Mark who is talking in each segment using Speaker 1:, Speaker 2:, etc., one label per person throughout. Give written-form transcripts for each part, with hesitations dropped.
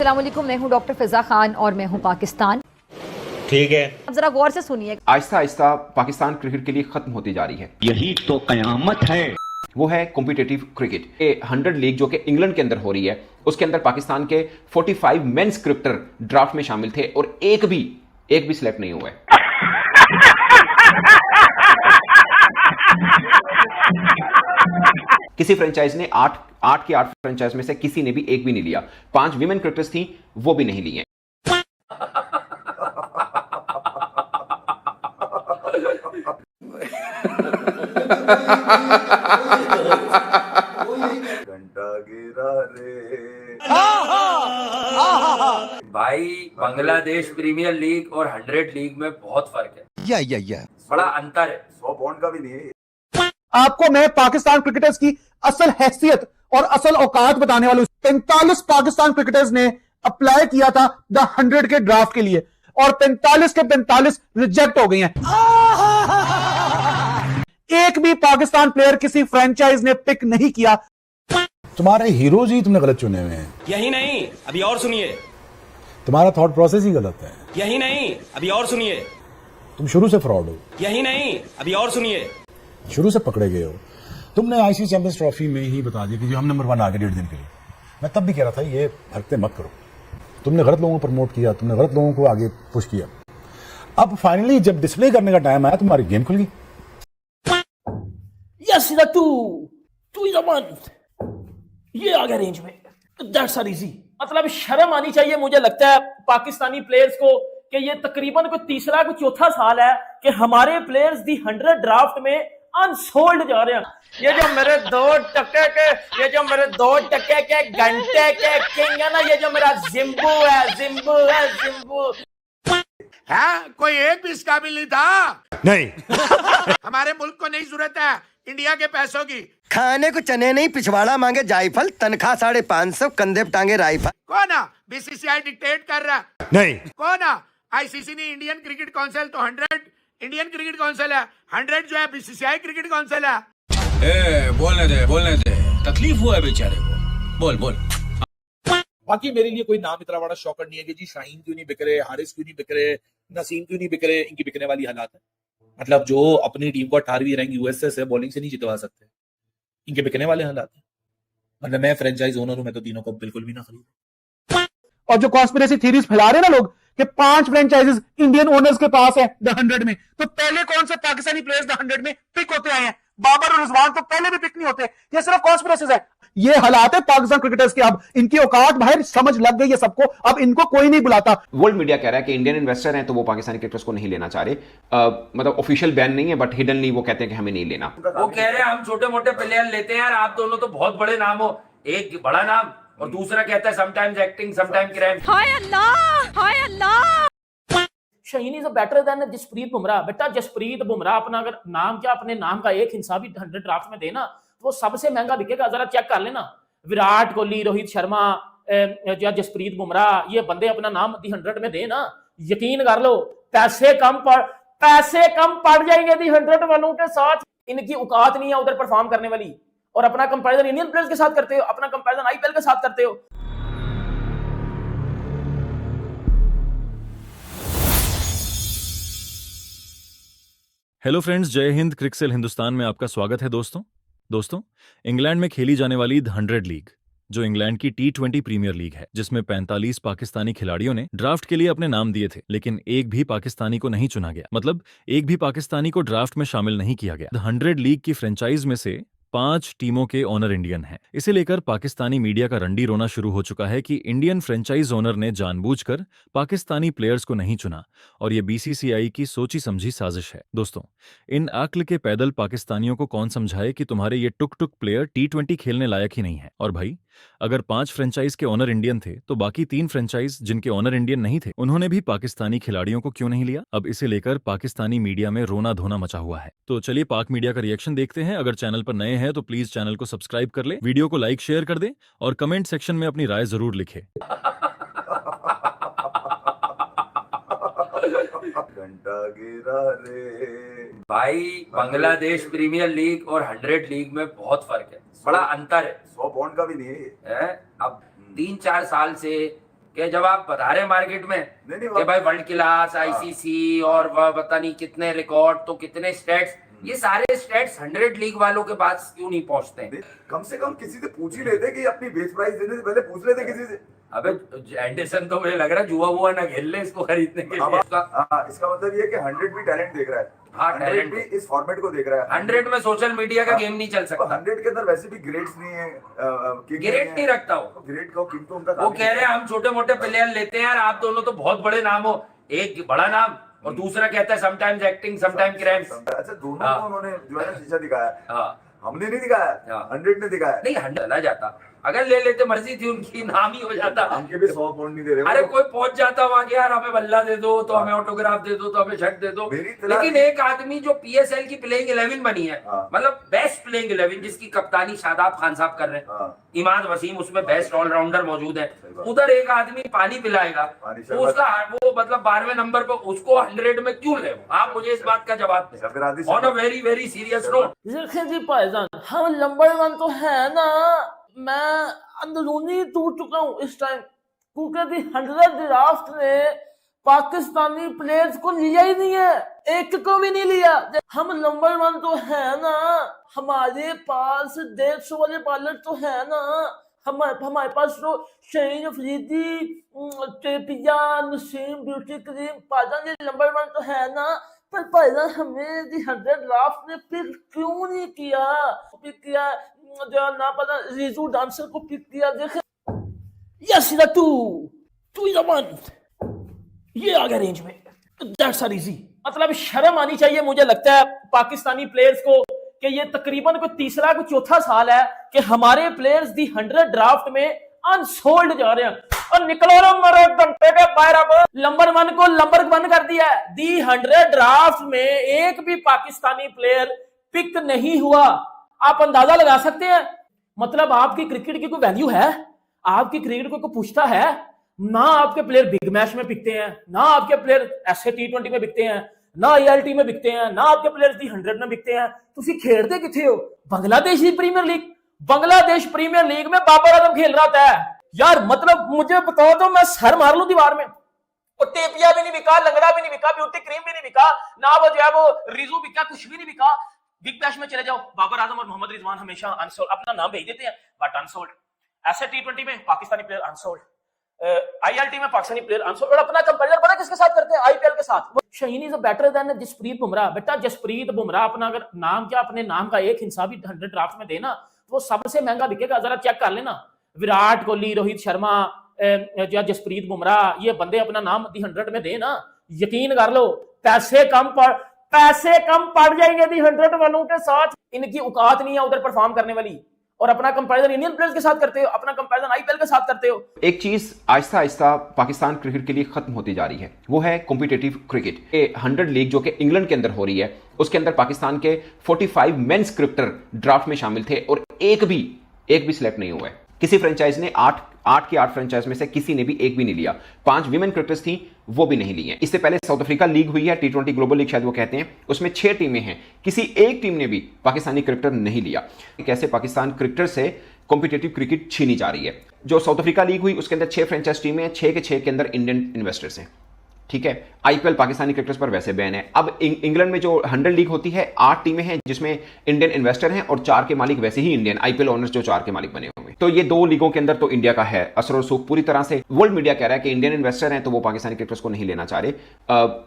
Speaker 1: अस्सलाम वालेकुम, मैं हूं डॉक्टर फिजा खान और मैं हूं पाकिस्तान।
Speaker 2: ठीक है,
Speaker 1: अब जरा गौर से सुनिए।
Speaker 3: आहिस्ता आहिस्ता पाकिस्तान क्रिकेट के लिए खत्म होती जा रही है।
Speaker 4: यही तो कयामत है।
Speaker 3: वो है कॉम्पिटिटिव क्रिकेट। ये 100 लीग जो कि इंग्लैंड के अंदर हो रही है, उसके अंदर पाकिस्तान के 45 मेंस क्रिकेटर ड्राफ्ट में शामिल थे और एक भी सिलेक्ट नहीं हुआ है। किसी फ्रेंचाइज ने 8 की 8 फ्रेंचाइज में से किसी ने भी एक भी नहीं लिया। 5 वीमेन क्रिकेटर्स थी, वो भी नहीं ली हैं।
Speaker 5: घंटा गिरा रे।
Speaker 6: भाई बांग्लादेश प्रीमियर लीग और 100 लीग में बहुत फर्क है।
Speaker 4: या
Speaker 6: बड़ा अंतर है।
Speaker 5: 100 पौंड का भी नहीं है।
Speaker 7: आपको मैं पाकिस्तान क्रिकेटर्स की असल हैसियत और असल औकात बताने वाला हूं। 45 पाकिस्तान क्रिकेटर्स ने अप्लाई किया था द 100 के ड्राफ्ट के लिए और 45 के 45 रिजेक्ट हो गए हैं। एक भी पाकिस्तान प्लेयर किसी फ्रेंचाइज ने पिक नहीं किया।
Speaker 8: तुम्हारे हीरोज ही तुमने गलत चुने हुए हैं।
Speaker 2: यही नहीं, अभी और सुनिए।
Speaker 8: तुम्हारा थॉट प्रोसेस ही गलत है।
Speaker 2: यही नहीं, अभी और सुनिए।
Speaker 8: तुम शुरू से फ्रॉड हो।
Speaker 2: यही नहीं, अभी और सुनिए।
Speaker 8: शुरू से पकड़े गए हो। तुमने आईसीसी चैंपियंस ट्रॉफी में ही बता दिया कि जो हम नंबर 1 आ गए 1.5 दिन के लिए। मैं तब भी कह रहा था ये हरकतें मत करो। तुमने गलत लोगों को प्रमोट किया, तुमने गलत लोगों को आगे पुश किया। अब फाइनली जब डिस्प्ले करने का टाइम आया, तुम्हारी गेम खुल गई।
Speaker 9: Yes, two is a month. ये आ गया रेंज में। That's so easy. मतलब शर्म आनी चाहिए मुझे लगता है पाकिस्तानी प्लेयर्स को कि ये तकरीबन कोई तीसरा कोई चौथा साल है कि हमारे प्लेयर्स दी 100 ड्राफ्ट में अनसोल्ड जा रहे हैं। ये जो मेरे 2% के घंटे के किंग है ना, ये जो मेरा जिम्बू है।
Speaker 10: हाँ, कोई एक भी इस काबिल नहीं था।
Speaker 4: नहीं।
Speaker 10: हमारे मुल्क को नहीं जरूरत है इंडिया के पैसों की।
Speaker 4: खाने को चने नहीं, पिछवाड़ा मांगे जायफल, तनख्वाह 550, कंधे पे टांगे राइफल।
Speaker 10: कौन है बीसीसीआई डिक्टेट कर रहा?
Speaker 4: नहीं।
Speaker 10: कौन है? आईसीसी नहीं, इंडियन क्रिकेट काउंसिल। तो 100 इंडियन क्रिकेट काउंसिल है, 100 जो है बीसीसीआई क्रिकेट काउंसिल है।
Speaker 2: बोलने दे, तकलीफ हुआ है बेचारे को। बोल।
Speaker 11: बाकी मेरे लिए कोई नाम इतना बड़ा शॉकर नहीं है कि जी शाहीन क्यों नहीं बिक रहे, हारिस क्यों नहीं बिक रहे, नसीम क्यों नहीं बिक रहे। इनकी बिकने वाली हालात है। मतलब जो अपनी टीम को 18वीं रैंक यूएसए से बॉलिंग से नहीं जितवा सकते, इनके बिकने वाले हालात है। मतलब मैं फ्रेंचाइज ओनर हूं, मैं तो तीनों को बिल्कुल भी ना खरीदूं।
Speaker 7: और जो कॉन्स्पिरेसी थीरीज फैला रहे ना लोग कि 5 फ्रेंचाइजेस इंडियन ओनर्स के पास है द 100 में, तो पहले कौन से पाकिस्तानी प्लेयर्स द 100 में पिक होते आए हैं? बाबर और रिजवान तो पहले भी पिक नहीं होते। ये सिर्फ कॉन्स्पिरेसीज है। ये हालात है पाकिस्तान क्रिकेटर्स के। अब इनकी औकात बाहर समझ लग गई है सबको। अब इनको कोई नहीं बुलाता।
Speaker 3: वर्ल्ड मीडिया कह रहा है कि इंडियन इन्वेस्टर हैं तो वो पाकिस्तानी क्रिकेटर्स को नहीं लेना चाह रहे। मतलब ऑफिशियल बैन नहीं है, बट हिडनली वो कहते हैं कि हमें नहीं लेना।
Speaker 6: वो कह रहे हैं हम छोटे मोटे प्लेयर लेते हैं यार, आप दोनों तो बहुत बड़े नाम हो। एक बड़ा नाम और दूसरा कहता है समटाइम्स एक्टिंग समटाइम्स क्राइम।
Speaker 1: हाय अल्लाह।
Speaker 9: Shaheen is better than Jasprit Bumrah. बेटा जसप्रीत बुमराह अपना अगर नाम क्या अपने नाम का एक हिस्सा भी 100 ड्राफ्ट में देना तो वो सबसे महंगा बिकेगा। जरा चेक कर लेना, विराट कोहली, रोहित शर्मा या जसप्रीत बुमराह, ये बंदे अपना नाम दी 100 में दे ना, यकीन कर लो पैसे कम पड़ जाएंगे दी 100 वालों के साथ। इनकी औकात नहीं है उधर परफॉर्म करने वाली, और अपना कंपैरिजन इंडियन प्लेयर्स के साथ करते हो, अपना कंपैरिजन आईपीएल के साथ करते हो।
Speaker 12: हेलो फ्रेंड्स, जय हिंद। क्रिकसेल हिंदुस्तान में आपका स्वागत है। दोस्तों इंग्लैंड में खेली जाने वाली द 100 लीग, जो इंग्लैंड की T20 प्रीमियर लीग है, जिसमें 45 पाकिस्तानी खिलाड़ियों ने ड्राफ्ट के लिए अपने नाम दिए थे, लेकिन एक भी पाकिस्तानी को नहीं चुना गया। मतलब एक भी पाकिस्तानी को ड्राफ्ट में शामिल नहीं किया गया। द 100 लीग की फ्रेंचाइज में से 5 टीमों के ओनर इंडियन हैं। इसे लेकर पाकिस्तानी मीडिया का रंडी रोना शुरू हो चुका है कि इंडियन फ्रेंचाइज ओनर ने जानबूझकर पाकिस्तानी प्लेयर्स को नहीं चुना और ये बीसीसीआई की सोची समझी साजिश है। दोस्तों, इन अक्ल के पैदल पाकिस्तानियों को कौन समझाए कि तुम्हारे ये टुक प्लेयर T20 खेलने लायक ही नहीं है। और भाई, अगर 5 फ्रेंचाइज के ओनर इंडियन थे तो बाकी 3 फ्रेंचाइज जिनके ओनर इंडियन नहीं थे, उन्होंने भी पाकिस्तानी खिलाड़ियों को क्यों नहीं लिया? अब इसे लेकर पाकिस्तानी मीडिया में रोना धोना मचा हुआ है। तो चलिए पाक मीडिया का रिएक्शन देखते हैं। अगर चैनल पर नए हैं तो प्लीज चैनल को सब्सक्राइब कर ले, वीडियो को लाइक शेयर कर दे और कमेंट सेक्शन में अपनी राय जरूर लिखे।
Speaker 5: घंटा गिरा रे।
Speaker 6: भाई बांग्लादेश प्रीमियर लीग और 100 लीग में बहुत फर्क है। बड़ा अंतर है।
Speaker 5: 100 पौंड का भी नहीं है।
Speaker 6: अब 3-4 साल से कि जब आप बता रहे हैं मार्केट में
Speaker 5: नहीं,
Speaker 6: कि भाई वर्ल्ड क्लास आईसीसी और वह पता नहीं कितने रिकॉर्ड तो कितने स्टेट्स, ये सारे स्टेट्स 100 लीग वालों के पास क्यों नहीं पहुंचते?
Speaker 5: कम से कम किसी से पूछ ही लेते कि अपनी बेस प्राइस देने से पहले पूछ लेते किसी से।
Speaker 6: अबे एंडरसन तो मुझे लग रहा है जुआ वुआ ना खेल ले इसको खरीदने के लिए।
Speaker 5: इसका मतलब ये कि 100 भी टैलेंट देख रहा है।
Speaker 6: हाँ,
Speaker 5: 100
Speaker 6: टैलेंट
Speaker 5: भी इस फॉर्मेट को देख रहा है।
Speaker 6: 100 में सोशल मीडिया का गेम नहीं चल सकता।
Speaker 5: 100 के अंदर वैसे भी ग्रेड्स नहीं है,
Speaker 6: ग्रेड नहीं रखता वो,
Speaker 5: ग्रेड का किंग तो उनका
Speaker 6: वो कह रहे हैं हम छोटे मोटे प्लेयर लेते हैं यार, आप दोनों तो बहुत बड़े नाम हो, एक बड़ा नाम और दूसरा कहता है समटाइम्स एक्टिंग समटाइम क्रैम्स।
Speaker 5: अच्छा, दोनों को उन्होंने जो है ना शीशा दिखाया, हमने नहीं दिखाया, 100 ने दिखाया।
Speaker 6: नहीं 100 ना जाता, अगर ले लेते मर्जी थी उनकी, नाम ही हो जाता।
Speaker 5: हमके भी 100 पाउंड नहीं दे रहे।
Speaker 6: अरे कोई पहुंच जाता वहां के यार, हमें बल्ला दे दो तो हमें ऑटोग्राफ दे दो तो हमें शर्ट दे दो। लेकिन एक आदमी जो पीएसएल की प्लेइंग 11 बनी है, मतलब बेस्ट प्लेइंग 11 जिसकी कप्तानी शादाब खान साहब कर रहे हैं, इमाद वसीम उसमें बेस्ट ऑलराउंडर मौजूद है, उधर एक आदमी पानी पिलाएगा तो उसका वो मतलब 12वें नंबर पर उसको 100 में क्यों ले? आप मुझे इस बात का जवाब दें on a very very serious note.
Speaker 9: देखें जी भाईजान, हम नंबर 1 तो है ना, मैं अंदरूनी टूट चुका हूँ इस टाइम, क्योंकि दी 100 ड्राफ्ट ने पाकिस्तानी प्लेयर्स को लिया ही नहीं है, एक को भी नहीं लिया। हम नंबर 1 तो है ना, हमारे पास 150 वाले बॉलर तो है ना, हमारे पास तो शहीन अफरीदी, टेपिया, नसीम, ब्यूटी करीम, पाजान, ये नंबर 1 तो है ना। पर भाईजान हमें दी 100 ड्राफ्ट ने पिक क्यों नहीं किया? पिक किया जो ना पता रिजू डांसर को पिक किया। देखे यस टू इज 1, ये आ गया रेंज में, दैट्स आर इजी। मतलब शर्म आनी चाहिए मुझे लगता है पाकिस्तानी प्लेयर्स को कि ये तकरीबन कोई तीसरा कोई चौथा साल है कि हमारे प्लेयर्स दी 100 ड्राफ्ट में अनसोल्ड जा रहे हैं। और निकलो ना मरे घंटे के बाहर, अब नंबर 1 को नंबर 1 कर दिया है। दी 100 ड्राफ्ट में एक भी पाकिस्तानी प्लेयर पिक नहीं हुआ। आप अंदाजा लगा सकते हैं, मतलब आपकी क्रिकेट की कोई वैल्यू है? आपकी क्रिकेट को कोई पूछता है? ना आपके प्लेयर बिग मैच में बिकते हैं, ना आपके प्लेयर ऐसे T20 में बिकते हैं, ना ILT में बिकते हैं, ना आपके प्लेयर्स दी 100 में बिकते हैं। तुसी खेलते किथे हो? बांग्लादेश की premier league, Bangladesh Premier League में बाबर आजम खेल रहा था यार। मतलब मुझे बताओ तो मैं सर मार लूं दीवार में। और टेपिया भी नहीं बिका, लंगड़ा भी नहीं बिका, ब्यूटी क्रीम भी नहीं बिका, ना वो जो है वो रिजू बिका, कुछ भी नहीं बिका। बिग बैश में चले जाओ, बाबर आजम और मोहम्मद रिजवान हमेशा अनसोल्ड, अपना नाम भेज देते हैं बट अनसोल्ड। ऐसे T20 में पाकिस्तानी प्लेयर अनसोल्ड, ILT में पाकिस्तानी प्लेयर अनसोल्ड। और अपना कंपैरिजन पता किसके साथ करते हैं? IPL के साथ। Shaheen is better than Jasprit Bumrah. बेटा जसप्रीत बुमराह अपना अगर नाम क्या अपने नाम का एक हिस्सा भी 100 ड्राफ्ट में देना तो वो सबसे महंगा बिकेगा। जरा चेक कर लेना, विराट कोहली, रोहित शर्मा, जसप्रीत बुमराह, ये बंदे अपना नाम दी 100 में दे ना, यकीन कर लो पैसे कम पड़ जाएंगे दी 100 वालों के साथ। इनकी औकात नहीं है उधर परफॉर्म करने वाली। और अपना कंपैरिजन इंडियन प्लेयर्स के साथ करते हो, अपना कंपैरिजन IPL के साथ करते हो।
Speaker 3: एक चीज आहिस्ता आहिस्ता पाकिस्तान क्रिकेट के लिए खत्म होती जा रही है, वो है कॉम्पिटिटिव क्रिकेट। 100 लीग जो कि इंग्लैंड के अंदर हो रही है, उसके अंदर पाकिस्तान के 45 मेंस क्रिकेटर ड्राफ्ट में शामिल थे और एक भी सिलेक्ट नहीं हुआ है। किसी फ्रेंचाइज ने 8 की 8 फ्रेंचाइज में से किसी ने भी एक भी नहीं लिया। 5 विमेन क्रिकेटर्स थी, वो भी नहीं ली हैं। इससे पहले साउथ अफ्रीका लीग हुई है, T20 ग्लोबल लीग शायद वो कहते हैं, उसमें 6 टीमें हैं, किसी एक टीम ने भी पाकिस्तानी क्रिकेटर नहीं लिया। कैसे पाकिस्तान क्रिकेटर से कॉम्पिटिटिव क्रिकेट छीनी जा रही है। जो साउथ अफ्रीका लीग हुई उसके अंदर 6 फ्रेंचाइज टीमें हैं, 6 के 6 के अंदर इंडियन इन्वेस्टर्स हैं, ठीक है। IPL पाकिस्तानी क्रिकेटर्स पर वैसे बैन है। अब इंग्लैंड में जो 100 लीग होती है, 8 टीमें हैं जिसमें इंडियन इन्वेस्टर हैं और 4 के मालिक वैसे ही इंडियन IPL ओनर्स जो 4 के मालिक बने होंगे। तो ये 2 लीगों के अंदर तो इंडिया का है असर और सूख पूरी तरह से। वर्ल्ड मीडिया कह रहा है कि इंडियन इन्वेस्टर हैं तो वो पाकिस्तानी क्रिकेटर्स को नहीं लेना चाह रहे।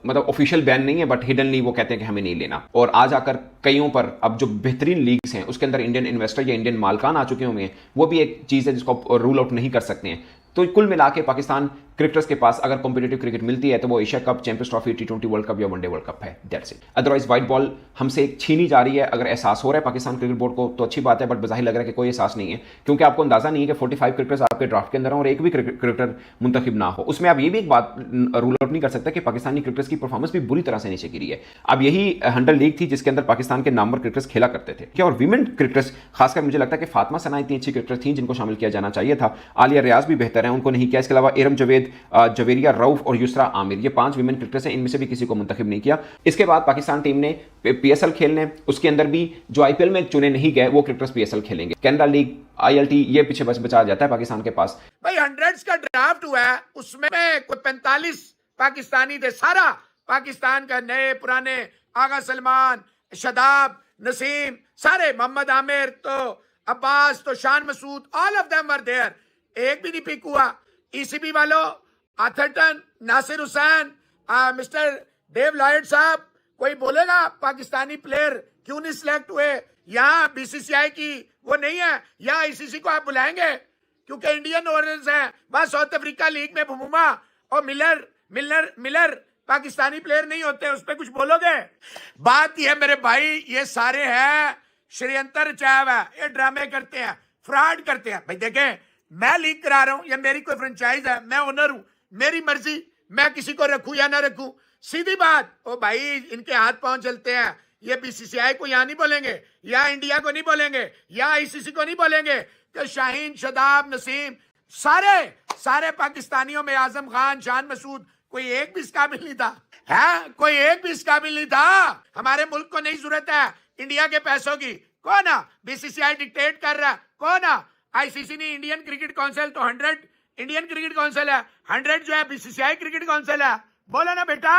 Speaker 3: मतलब ऑफिशियल बैन नहीं है बट हिडनली वो कहते हैं कि हमें नहीं लेना। और आज आकर कईयों पर अब जो बेहतरीन लीग्स हैं उसके अंदर इंडियन इन्वेस्टर या इंडियन मालकान आ चुके होंगे, वो भी एक चीज़ है जिसको रूल आउट नहीं कर सकते हैं। तो कुल मिला के पाकिस्तान क्रिकेटर्स के पास अगर कॉम्पिटिटिव क्रिकेट मिलती है तो वो Asia cup, champions trophy, T20 world cup या वनडे वर्ल्ड कप है, that's it. Otherwise white ball हमसे छीनी जा रही है। अगर एहसास हो रहा है पाकिस्तान क्रिकेट बोर्ड को तो अच्छी बात है, बट बज़ाहिर लग रहा है कि कोई एहसास नहीं है, क्योंकि आपको अंदाजा नहीं है कि 45 क्रिकेटर्स आपके ड्राफ्ट के अंदर हो और एक भी क्रिकेटर मुंतखब ना हो। उसमें आप ये भी एक बात रूल आउट नहीं कर सकता कि पाकिस्तानी क्रिकेटर्स की परफॉर्मेंस भी बुरी तरह से नीचे गिरी है। अब यही 100 लीग थी जिसके अंदर पाकिस्तान के नामवर क्रिकेटर्स खेला करते थे क्या। और विमेन क्रिकेटर्स खासकर मुझे लगता है कि फातिमा सना इतनी अच्छी क्रिकेटर थी जिनको शामिल किया जाना चाहिए था। आलिया रियाज भी बेहतर है, उनको नहीं किया। इसके अलावा इरम जवेद विद जवेरिया रऊफ और युसरा आमिर। ये 5 विमेन क्रिकेटर्स हैं, इनमें से भी किसी को मुंतखब नहीं किया। इसके बाद पाकिस्तान टीम ने PSL खेलने, उसके अंदर भी जो IPL में चुने नहीं गए वो क्रिकेटर्स PSL खेलेंगे। कैनरा लीग, ILT ये पीछे बस बचा जाता है पाकिस्तान के पास।
Speaker 10: भाई 100 का ड्राफ्ट हुआ है, उसमें कोई 45 पाकिस्तानी थे। सारा पाकिस्तान का, नए पुराने, आगा सलमान, शादाब, नसीम, सारे, मोहम्मद आमिर, तो अब्बास, तो Shan Masood, all of them were there. एक भी नहीं पिक हुआ। ECB वालों, Atherton, Nasser Hussain, mister Dave Lloyd साहब, कोई बोलेगा पाकिस्तानी प्लेयर क्यों नहीं सिलेक्ट हुए? यहाँ BCCI की वो नहीं है, यहाँ ICC को आप बुलाएंगे क्योंकि इंडियन ओनर्स हैं। वहां साउथ अफ्रीका लीग में भुमुमा और मिलर पाकिस्तानी प्लेयर नहीं होते, उस पर कुछ बोलोगे? बात यह मेरे भाई, ये सारे हैं षड्यंत्र रचाया हुआ है, ये ड्रामे करते हैं, फ्रॉड करते हैं। भाई देखें, मैं लीग करा रहा हूं, या मेरी कोई फ्रेंचाइज है, मैं ओनर हूं, मेरी मर्जी, मैं किसी को रखूं या ना रखूं, सीधी बात। ओ भाई, इनके हाथ पांव चलते हैं। ये BCCI को यहाँ नहीं बोलेंगे, या इंडिया को नहीं बोलेंगे, या ICC को नहीं बोलेंगे कि शाहीन, शदाब, नसीम, सारे पाकिस्तानियों में आजम खान, शान मसूद, कोई एक भी इस काबिल नहीं था। है कोई एक भी इस काबिल नहीं था। हमारे मुल्क को नहीं जरूरत है इंडिया के पैसों की। कौन है? BCCI डिक्टेट कर रहा है। कौन है? ICC नहीं, इंडियन क्रिकेट काउंसिल। तो 100 इंडियन क्रिकेट काउंसिल है, 100 जो है BCCI क्रिकेट काउंसिल है। बोला ना बेटा,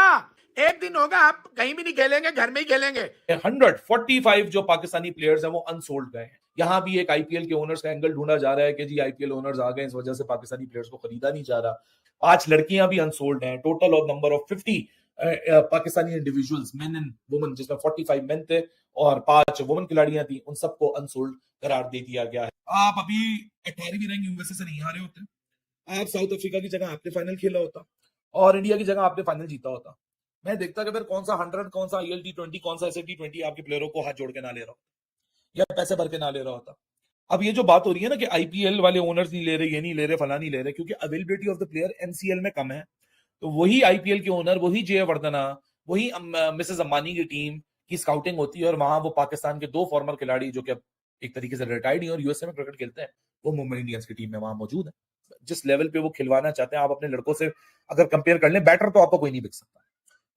Speaker 10: एक दिन होगा आप कहीं भी नहीं खेलेंगे, घर में ही खेलेंगे।
Speaker 11: 145 जो पाकिस्तानी प्लेयर्स हैं वो अनसोल्ड गए हैं। यहाँ भी एक IPL के ओनर्स का एंगल ढूंढा जा रहा है कि जी IPL ओनर्स आ गए, इस वजह से पाकिस्तानी प्लेयर्स को खरीदा नहीं जा रहा। 5 लड़कियां भी अनसोल्ड हैं। Total of number of 50 Pakistani individuals, main and women, जिसमें 45 मेन थे और 5 वुमेन खिलाड़ियां थी, उन सबको अनसोल्ड करार दे दिया गया है। आप अभी 18वीं रैंक USA से नहीं हारे होते, आप साउथ अफ्रीका की जगह आपने फाइनल खेला होता और इंडिया की जगह आपने फाइनल जीता होता। मैं देखता कि फिर कौन सा 100, कौन सा ILT20, कौन सा SAT20 आपके प्लेयरों को हाथ जोड़ के ना ले रहा होता या पैसे भर के ना ले रहा होता। अब ये जो बात हो रही है ना कि IPL वाले ओनर्स नहीं ले रहे, ये नहीं ले रहे, फला नहीं ले रहे, क्योंकि availability of the player MCL में कम है। तो वही IPL के ओनर, वही J वर्धना, वही मिसेस अंबानी की टीम की स्काउटिंग होती है और वहां वो पाकिस्तान के 2 फॉर्मर खिलाड़ी जो कि एक तरीके से रिटायर्ड हैं और USA में क्रिकेट खेलते हैं, वो मुंबई इंडियंस की टीम में वहां मौजूद है। जिस लेवल पे वो खिलवाना चाहते हैं, आप अपने लड़कों से अगर कंपेयर कर लें, बैटर तो आपको कोई नहीं बिक सकता,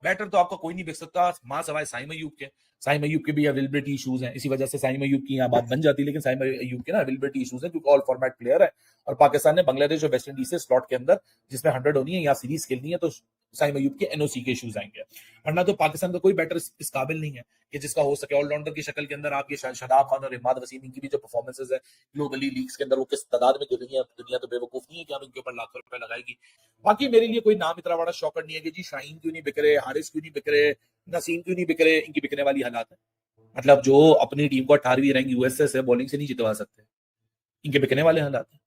Speaker 11: बैटर तो आपका कोई नहीं बिक सकता मां सवाए साइम अयूब के। साइम अयूब के भी अवेलेबिलिटी इशूज हैं, इसी वजह से साइम अयूब की यहाँ बात बन जाती है, लेकिन साइम अयूब के ना अवेलेबिलिटी इशूज हैं क्योंकि ऑल फॉर्मेट प्लेयर है और पाकिस्तान ने बांग्लादेश और वेस्ट इंडीज से स्लॉट के अंदर जिसमें 100 होनी है या सीरीज खेलनी है, तो साइम अयूब के NOC के इशूज आएंगे। वरना तो पाकिस्तान का कोई बैटर इस काबिल नहीं है कि जिसका हो सके ऑलराउंडर की शक्ल के अंदर। आप ये शादाब खान और इमाद वसीम, इनकी भी जो परफॉर्मेंसेस है ग्लोबली लीग्स के अंदर, वो किस तादाद में गिर रही है, दुनिया तो बेवकूफ नहीं है कि हम इनके ऊपर लाखों रुपए लगाएगी। बाकी मेरे लिए कोई नाम इतना बड़ा शॉकर नहीं है कि जी शाहीन क्यों नहीं बिक रहे, हारिस क्यों नहीं बिक रहे, नसीम क्यों नहीं बिक रहे। इनकी बिकने वाली हालात है, मतलब जो अपनी टीम को 18वीं रैंक USA से बॉलिंग से नहीं जितवा सकते, इनके बिकने वाले हालात है।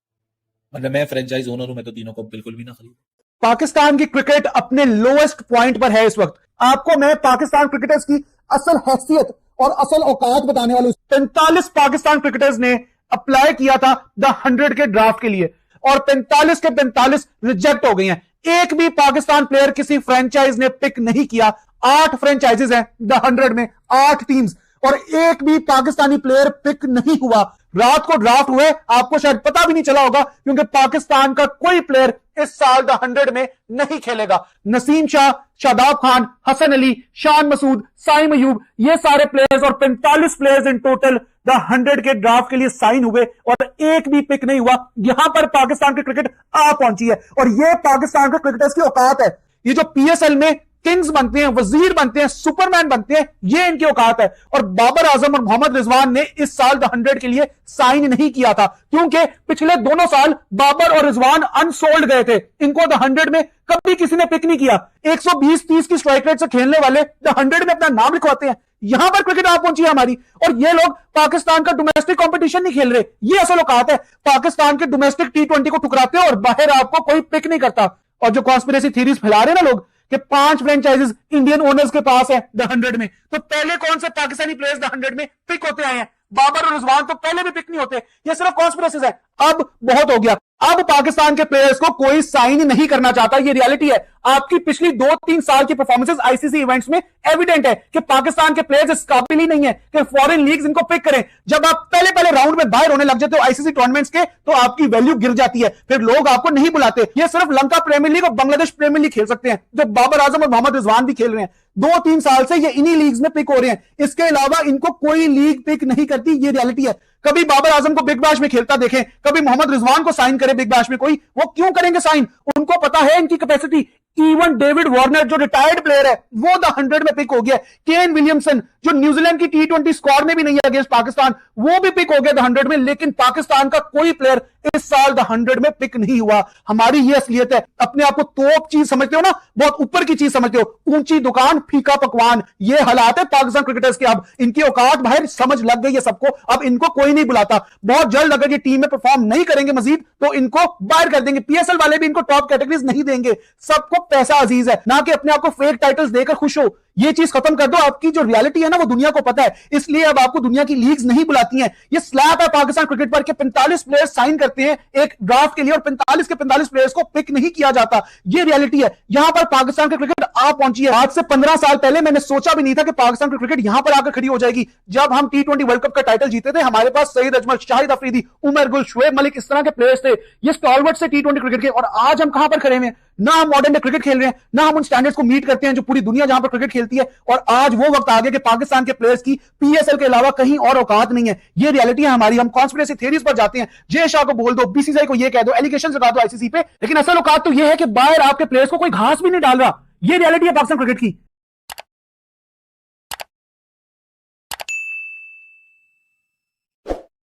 Speaker 11: मतलब मैं फ्रेंचाइज ओनर हूं, मैं तो तीनों को बिल्कुल भी ना खरीदूं।
Speaker 7: पाकिस्तान की क्रिकेट अपने लोएस्ट पॉइंट पर है इस वक्त। आपको मैं पाकिस्तान क्रिकेटर्स की असल हैसियत और असल औकात बताने वाला हूं। 45 पाकिस्तान क्रिकेटर्स ने अप्लाई किया था द 100 के ड्राफ्ट के लिए और 45 के 45 रिजेक्ट हो गई हैं। एक भी पाकिस्तान प्लेयर किसी फ्रेंचाइज ने पिक नहीं किया। 8 फ्रेंचाइजेस हैं द 100 में, 8 टीम्स, और एक भी पाकिस्तानी प्लेयर पिक नहीं हुआ। रात को ड्राफ्ट हुए, आपको शायद पता भी नहीं चला होगा क्योंकि पाकिस्तान का कोई प्लेयर इस साल द 100 में नहीं खेलेगा। नसीम शाह, शादाब खान, हसन अली, शान मसूद, साइम अयूब, ये सारे प्लेयर्स और 45 प्लेयर्स इन टोटल द 100 के ड्राफ्ट के लिए साइन हुए और एक भी पिक नहीं हुआ। यहां पर पाकिस्तान की क्रिकेट आ पहुंची है और ये पाकिस्तान के क्रिकेटर्स की औकात है। ये जो PSL में किंग्स बनते हैं, वजीर बनते हैं, सुपरमैन बनते हैं, ये इनकी औकात है। और बाबर आजम और मोहम्मद रिजवान ने इस साल द 100 के लिए साइन नहीं किया था क्योंकि पिछले दोनों साल बाबर और रिजवान अनसोल्ड गए थे। इनको द 100 में कभी किसी ने पिक नहीं किया। 120-30 की स्ट्राइक रेट से खेलने वाले द 100 में अपना नाम लिखवाते हैं। यहां पर क्रिकेट आ पहुंची है हमारी, और ये लोग पाकिस्तान का डोमेस्टिक कंपटीशन नहीं खेल रहे। ये असल औकात है। पाकिस्तान के डोमेस्टिक T20 को ठुकराते हैं और बाहर आपको कोई पिक नहीं करता। और जो कॉन्स्पिरेसी थीरीज फैला रहे ना लोग कि 5 फ्रेंचाइजेस इंडियन ओनर्स के पास है द 100 में, तो पहले कौन से पाकिस्तानी प्लेयर्स द 100 में पिक होते आए हैं? बाबर और रिजवान तो पहले भी पिक नहीं होते, ये सिर्फ कॉन्स्पिरेसीज है। अब बहुत हो गया, अब पाकिस्तान के प्लेयर्स को कोई साइन नहीं करना चाहता, ये रियलिटी है। आपकी पिछली 2-3 साल की परफॉर्मेंसेस आईसीसी इवेंट्स में एविडेंट है कि पाकिस्तान के प्लेयर्स इस काबिल ही नहीं है कि फॉरेन लीग्स इनको पिक करें। जब आप पहले राउंड में बाहर होने लग जाते हो आईसीसी टूर्नामेंट्स के, तो आपकी वैल्यू गिर जाती है, फिर लोग आपको नहीं बुलाते। ये सिर्फ लंका प्रीमियर लीग और बांग्लादेश प्रीमियर लीग खेल सकते हैं, जो बाबर आजम और मोहम्मद रिजवान भी खेल रहे हैं। 2-3 साल से ये इन्हीं लीग्स में पिक हो रहे हैं, इसके अलावा इनको कोई लीग पिक नहीं करती, ये रियलिटी है। कभी बाबर आजम को बिग बैश में खेलता देखें, कभी मोहम्मद रिजवान को साइन करे बिग बैश में कोई, वो क्यों करेंगे साइन? उनको पता है इनकी कैपेसिटी। इवन डेविड वार्नर जो रिटायर्ड प्लेयर है वो द 100 में पिक हो गया। केन विलियमसन जो न्यूजीलैंड की T20 स्क्वाड में भी नहीं है अगेंस्ट पाकिस्तान, वो भी पिक हो गया द 100 में। लेकिन पाकिस्तान का कोई प्लेयर इस साल द 100 में पिक नहीं हुआ। हमारी ये असलियत है। अपने आप को तोप चीज समझते हो ना, बहुत ऊपर की चीज समझते हो, ऊंची दुकान फीका पकवान। ये हालात है पाकिस्तान क्रिकेटर्स के। अब इनकी औकात बाहर समझ लग गई है सबको, अब इनको कोई नहीं बुलाता। बहुत जल्द अगर ये टीम में परफॉर्म नहीं करेंगे मजीद, तो इनको बाहर कर देंगे। पीएसएल वाले भी इनको टॉप कैटेगरीज नहीं देंगे। सबको पैसा अजीज है, ना कि अपने आप को फेक टाइटल्स देकर खुश हो। ये चीज खत्म कर दो। आपकी जो रियलिटी है ना वो दुनिया को पता है, इसलिए अब आपको दुनिया की लीग्स नहीं बुलाती हैं। ये स्लैप है पाकिस्तान क्रिकेट पर कि 45 प्लेयर्स साइन करते हैं एक ड्राफ्ट के लिए और 45 के 45 प्लेयर्स को पिक नहीं किया जाता। ये रियलिटी है। यहां पर पाकिस्तान की क्रिकेट आ पहुंची है। आज से 15 साल पहले मैंने सोचा भी नहीं था कि पाकिस्तान की क्रिकेट यहां पर आकर खड़ी हो जाएगी। जब हम T20 वर्ल्ड कप का टाइटल जीते थे, हमारे पास सईद अजमल, शाहिद अफरीदी, उमर गुल, शुएब मलिक, इस तरह के प्लेयर्स थे। ये स्टॉलवर्ड से T20 क्रिकेट के। और आज हम कहां पर खड़े हैं? ना हम मॉडर्न डे क्रिकेट खेल रहे हैं, ना हम उन स्टैंडर्ड्स को मीट करते हैं जो पूरी दुनिया जहां पर क्रिकेट खेलती है। और आज वो वक्त आ गया कि पाकिस्तान के प्लेयर्स की पीएसएल के अलावा कहीं और औकात नहीं है। ये रियलिटी है हमारी। हम कॉन्स्पिरेसी थ्योरीज पर जाते हैं, जय शाह को बोल दो, बीसीसीआई को ये कह दो, एलिगेशन लगा दो आईसीसी पे, लेकिन असल औकात तो ये है कि बाहर आपके प्लेयर्स को कोई घास भी नहीं डाल रहा। ये रियलिटी है पाकिस्तान क्रिकेट की।